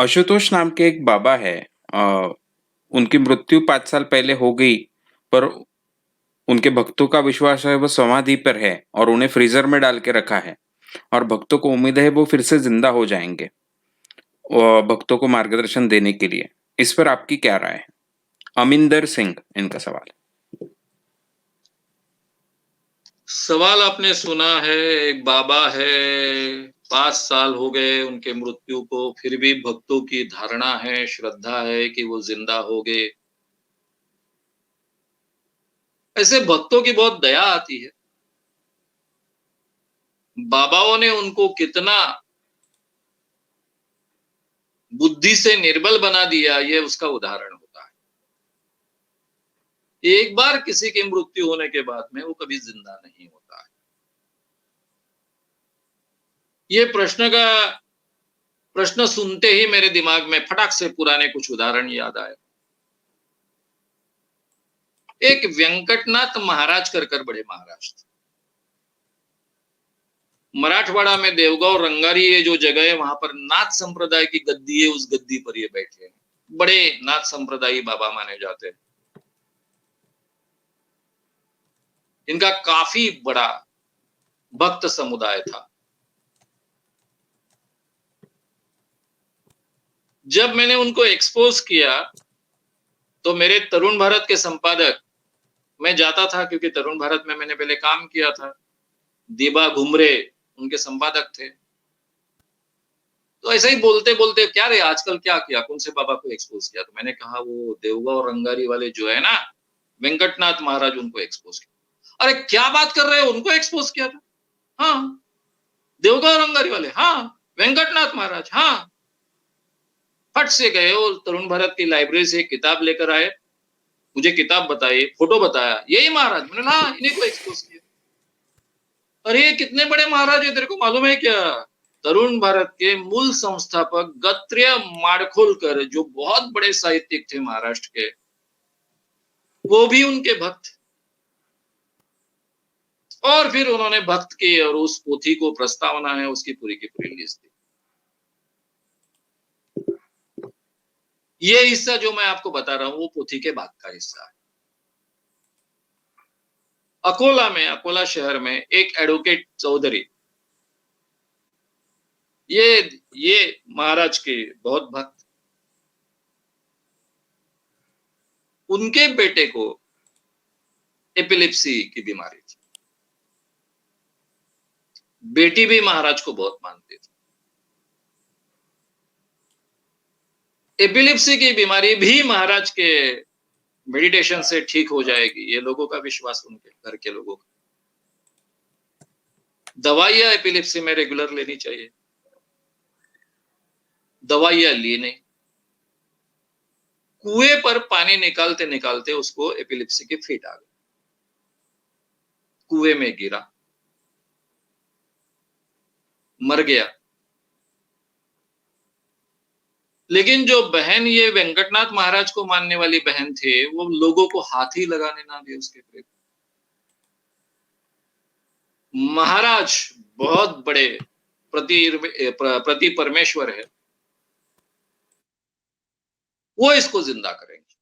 आशुतोष नाम के एक बाबा है। अ, उनकी मृत्यु 5 साल पहले हो गई, पर उनके भक्तों का विश्वास है वो समाधि पर है और उन्हें फ्रीज़र में डाल के रखा है और भक्तों को उम्मीद है वो फिर से ज़िंदा हो जाएँगे भक्तों को मार्गदर्शन देने के लिए। इस पर आपकी क्या राय है? अमिंदर सिंह इनका सवाल है। सवाल आपने सुना है। एक बाबा है, 5 साल हो गए उनके मृत्यु को, फिर भी भक्तों की धारणा है, श्रद्धा है कि वो जिंदा हो गए। ऐसे भक्तों की बहुत दया आती है। बाबाओं ने उनको कितना बुद्धि से निर्बल बना दिया, ये उसका उदाहरण होता है। एक बार किसी की मृत्यु होने के बाद में वो कभी जिंदा नहीं होता है। ये प्रश्न सुनते ही मेरे दिमाग में फटाक से पुराने कुछ उदाहरण याद आए। एक वेंकटनाथ महाराज कर बड़े महाराज थे। मराठवाड़ा में देवगांव रंगारी ये जो जगह है, वहां पर नाथ संप्रदाय की गद्दी है, उस गद्दी पर ये बैठे हैं। बड़े नाथ संप्रदायी बाबा माने जाते हैं। इनका काफी बड़ा भक्त समुदाय था। जब मैंने उनको एक्सपोज किया तो मेरे तरुण भारत के संपादक, मैं जाता था क्योंकि तरुण भारत में मैंने पहले काम किया था, दीबा घुमरे उनके संपादक थे। तो ऐसे ही बोलते बोलते, क्या रे आजकल क्या किया, कौन से बाबा को एक्सपोज किया? तो मैंने कहा वो देवगांव और रंगारी वाले जो है ना, वेंकटनाथ महाराज, उनको एक्सपोज किया। अरे क्या बात कर रहे हो, उनको एक्सपोज किया था? हाँ। देवगांव रंगारी वाले, हाँ। वेंकटनाथ महाराज, हाँ। फट से गए और तरुण भारत की लाइब्रेरी से एक किताब लेकर आए, मुझे किताब बताई, फोटो बताया, यही महाराज। मैंने हाँ, इन्हीं को एक्सपोज किया। अरे कितने बड़े महाराज है, तेरे को मालूम है क्या? तरुण भारत के मूल संस्थापक गत्र्य माडखोलकर, जो बहुत बड़े साहित्यिक थे महाराष्ट्र के, वो भी उनके भक्त। और फिर उन्होंने भक्त की और उस पोथी को प्रस्तावना है उसकी पूरी की पूरी लिस्ट दी। ये हिस्सा जो मैं आपको बता रहा हूं वो पोथी के बाद का हिस्सा है। अकोला शहर में एक एडवोकेट चौधरी, ये महाराज के बहुत भक्त। उनके बेटे को एपिलेप्सी की बीमारी थी। बेटी भी महाराज को बहुत मानती थी। एपिलेप्सी की बीमारी भी महाराज के मेडिटेशन से ठीक हो जाएगी, ये लोगों का विश्वास, उनके घर के लोगों का। दवाइयां एपिलेप्सी में रेगुलर लेनी चाहिए, दवाइयां ली नहीं। कुएं पर पानी निकालते निकालते उसको एपिलेप्सी की फिट आ गई, कुएं में गिरा, मर गया। लेकिन जो बहन ये वेंकटनाथ महाराज को मानने वाली बहन थे, वो लोगों को हाथ ही लगाने ना दिए उसके प्रेत। महाराज बहुत बड़े प्रति परमेश्वर है, वो इसको जिंदा करेंगे।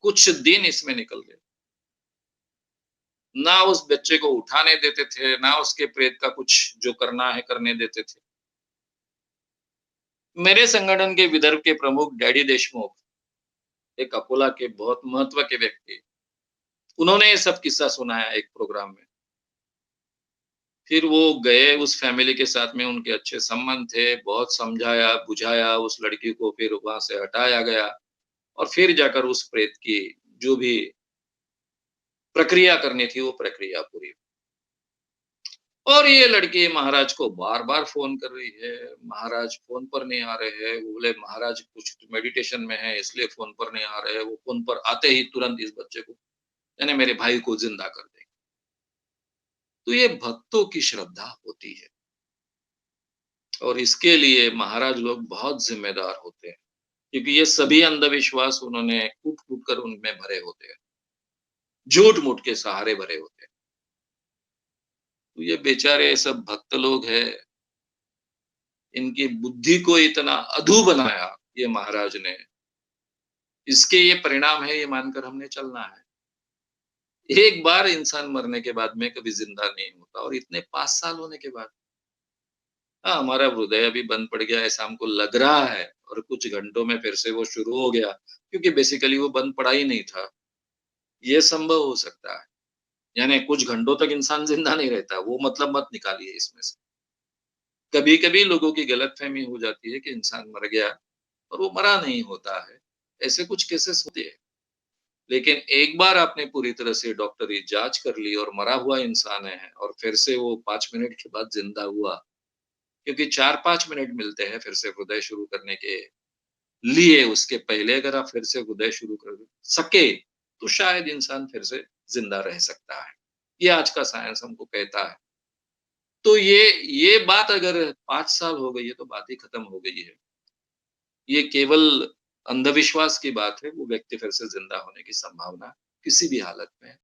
कुछ दिन इसमें निकल गए, ना उस बच्चे को उठाने देते थे, ना उसके प्रेत का कुछ जो करना है करने देते थे। मेरे संगठन के विदर्भ के प्रमुख डैडी देशमुख, एक अकोला के बहुत महत्व के व्यक्ति, उन्होंने ये सब किस्सा सुनाया एक प्रोग्राम में। फिर वो गए, उस फैमिली के साथ में उनके अच्छे संबंध थे, बहुत समझाया बुझाया, उस लड़की को फिर वहां से हटाया गया और फिर जाकर उस प्रेत की जो भी प्रक्रिया करनी थी वो प्रक्रिया पूरी। और ये लड़की महाराज को बार बार फोन कर रही है, महाराज फोन पर नहीं आ रहे हैं। वो बोले महाराज कुछ मेडिटेशन में है इसलिए फोन पर नहीं आ रहे हैं। वो फोन पर आते ही तुरंत इस बच्चे को, यानी मेरे भाई को, जिंदा कर देंगे। तो ये भक्तों की श्रद्धा होती है और इसके लिए महाराज लोग बहुत जिम्मेदार होते हैं, क्योंकि ये सभी अंधविश्वास उन्होंने कूट कूट कर उनमें भरे होते हैं, झूठ मूठ के सहारे भरे होते हैं। तो ये बेचारे सब भक्त लोग हैं, इनकी बुद्धि को इतना अधू बनाया ये महाराज ने, इसके ये परिणाम है ये मानकर हमने चलना है। एक बार इंसान मरने के बाद में कभी ज़िंदा नहीं होता और इतने 5 साल होने के बाद। हाँ, हमारा हृदय अभी बंद पड़ गया ऐसा हमको लग रहा है और कुछ घंटों में फिर से वो शुरू हो गया, क्योंकि बेसिकली वो बंद पड़ा ही नहीं था। ये संभव हो सकता है। यानी कुछ घंटों तक इंसान ज़िंदा नहीं रहता, वो मतलब मत निकालिए इसमें से। कभी-कभी लोगों की गलतफ़हमी हो जाती है कि इंसान मर गया और वो मरा नहीं होता है। ऐसे कुछ केसेस होते हैं। लेकिन एक बार आपने पूरी तरह से डॉक्टरी जाँच कर ली और मरा हुआ इंसान है और फिर से वो 5 मिनट के बाद ज़िंदा हुआ, क्योंकि 4-5 मिनट मिलते हैं फिर से हृदय शुरू करने के लिए, उसके पहले अगर आप फिर से हृदय शुरू कर सके, तो शायद इंसान फिर से ज़िंदा रह सकता है। ये आज का साइंस हमको कहता है। तो ये बात अगर 5 साल हो गई है, तो बात ही खत्म हो गई है। ये केवल अंधविश्वास की बात है, वो व्यक्ति फिर से ज़िंदा होने की संभावना किसी भी हालत में